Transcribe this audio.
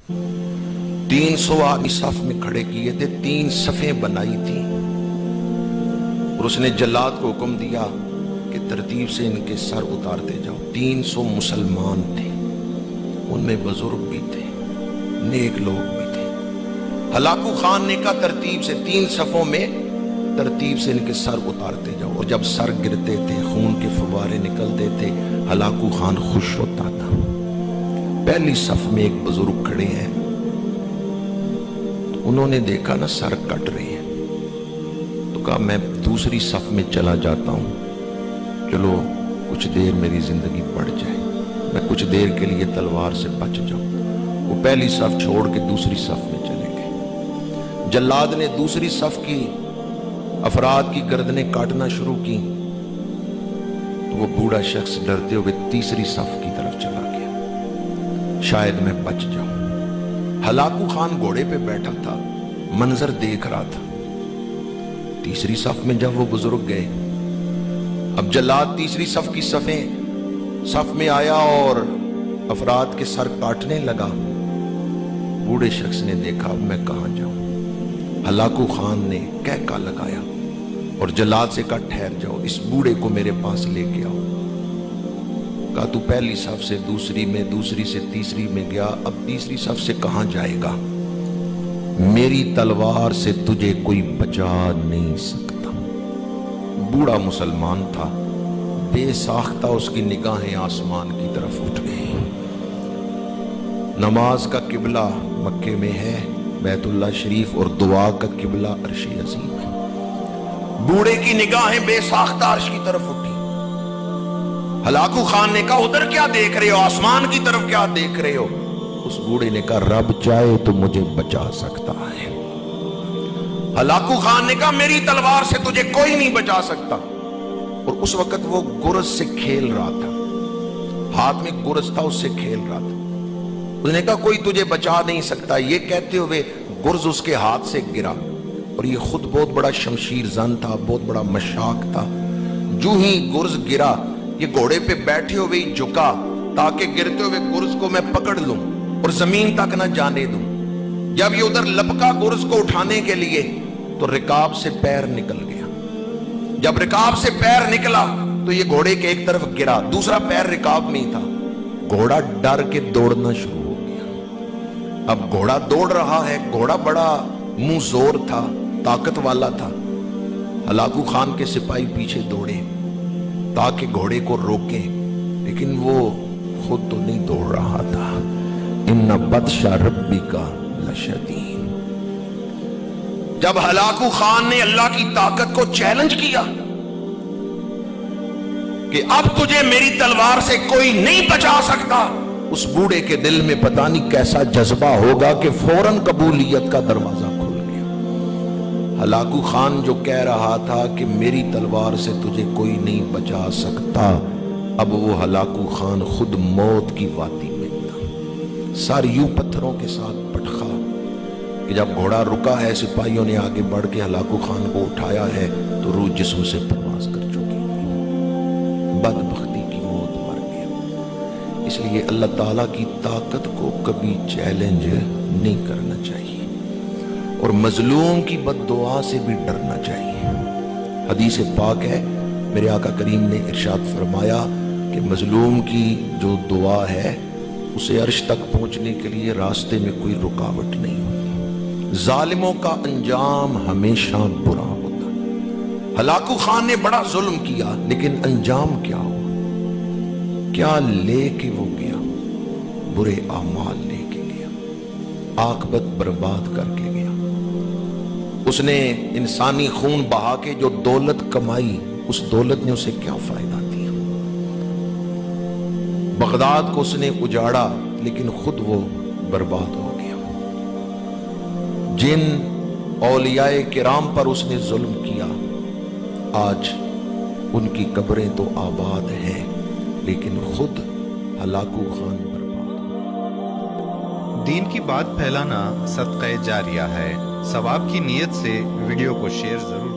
300 आदमी सफ में खड़े किए थे, 3 सफ़ें बनाई थी, और उसने जल्लाद को हुक्म दिया कि तरतीब से इनके सर उतारते जाओ। 300 मुसलमान थे, उनमें बुजुर्ग भी थे, नेक लोग भी थे। हलाकू खान ने कहा तरतीब से 3 सफ़ों में तरतीब से इनके सर उतारते जाओ, और जब सर गिरते थे खून के फुवारे निकलते थे, हलाकू खान खुश होता था। पहली सफ में एक बुजुर्ग खड़े हैं, तो उन्होंने देखा ना सर कट रहे हैं, तो कहा मैं दूसरी सफ में चला जाता हूं, चलो कुछ देर मेरी जिंदगी बढ़ जाए, मैं कुछ देर के लिए तलवार से बच जाऊं। वो पहली सफ छोड़ के दूसरी सफ में चले गए। जल्लाद ने दूसरी सफ की अफराद की गर्दनें काटना शुरू की, तो वो बूढ़ा शख्स डरते हुए तीसरी सफ की तरफ चला गया, शायद मैं बच जाऊं। हलाकू खान घोड़े पे बैठा था, मंजर देख रहा था। तीसरी सफ में जब वो बुजुर्ग गए, अब जल्लाद तीसरी सफ की सफ में आया और अफराद के सर काटने लगा। बूढ़े शख्स ने देखा अब मैं कहां जाऊं। हलाकू खान ने कहका लगाया और जल्लाद से कहा ठहर जाओ, इस बूढ़े को मेरे पास लेके आओ। कहा तू पहली सफ से दूसरी में, दूसरी से तीसरी में गया, अब तीसरी सफ से कहां जाएगा? मेरी तलवार से तुझे कोई बचा नहीं सकता। बूढ़ा मुसलमान था, बेसाख्ता उसकी निगाहें आसमान की तरफ उठ गई। नमाज का किबला मक्के में है, बैतुल्लाह शरीफ, और दुआ का किबला अर्श अज़ीम है। बूढ़े की निगाहें बेसाख्ता अर्श की तरफ उठी। हलाकू खान ने कहा उधर क्या देख रहे हो, आसमान की तरफ क्या देख रहे हो? उस बूढ़े ने कहा रब चाहे तो मुझे बचा सकता है। हलाकू खान ने कहा मेरी तलवार से तुझे कोई नहीं बचा सकता। और उस वक्त वो गुरज से खेल रहा था, हाथ में गुरज था, उससे खेल रहा था। उसने कहा कोई तुझे बचा नहीं सकता। ये कहते हुए गुर्ज उसके हाथ से गिरा, और ये खुद बहुत बड़ा शमशीर जन था, बहुत बड़ा मशाक था। जो ही गुर्ज गिरा, ये घोड़े पे बैठे हुए ही झुका ताकि गिरते हुए गुर्ज को मैं पकड़ लूं और जमीन तक न जाने दूं। जब ये उधर लपका गुर्ज को उठाने के लिए, तो रिकाब से पैर निकल गया। जब रिकाब से पैर निकला तो ये घोड़े के एक तरफ गिरा, दूसरा पैर रिकाब में ही था। घोड़ा डर के दौड़ना शुरू हो गया। अब घोड़ा दौड़ रहा है, घोड़ा बड़ा मुंह जोर था, ताकत वाला था। हलाकू खान के सिपाही पीछे दौड़े ताकि घोड़े को रोके, लेकिन वो खुद तो नहीं दौड़ रहा था। इन्ना बत्शा रब्बी का लशदीद। जब हलाकू खान ने अल्लाह की ताकत को चैलेंज किया कि अब तुझे मेरी तलवार से कोई नहीं बचा सकता, उस बूढ़े के दिल में पता नहीं कैसा जज्बा होगा कि फौरन कबूलियत का दरवाजा खुल गया। हलाकू खान जो कह रहा था कि मेरी तलवार से तुझे कोई नहीं बचा सकता, अब वो हलाकू खान खुद मौत की वादी में था। सर यूं पत्थरों के साथ पटखा कि जब घोड़ा रुका है, सिपाहियों ने आगे बढ़ के हलाकू खान को उठाया है तो रूह जिस्म से परवाज कर चुकी, बदबख्ती की मौत मर गया। इसलिए अल्लाह ताला की ताकत को कभी चैलेंज नहीं करना चाहिए, और मजलूम की बद्दुआ से भी डरना चाहिए। हदीस पाक है, मेरे आका करीम ने इरशाद फरमाया कि मजलूम की जो दुआ है उसे अर्श तक पहुंचने के लिए रास्ते में कोई रुकावट नहीं होती। जालिमों का अंजाम हमेशा बुरा होता है। हलाकू खान ने बड़ा जुल्म किया, लेकिन अंजाम क्या हुआ? क्या लेके वो गया? बुरे आमाल लेके गया, आकबत बर्बाद करके गया। उसने इंसानी खून बहा के जो दौलत कमाई, उस दौलत ने उसे क्या फायदा दिया? बगदाद को उसने उजाड़ा, लेकिन खुद वो बर्बाद हो गया। जिन औलियाए किराम पर उसने जुल्म किया, आज उनकी कब्रें तो आबाद हैं, लेकिन खुद हलाकू खान बर्बाद हो। दीन की बात फैलाना सदक़े जारिया है। सवाब की नीयत से वीडियो को शेयर जरूर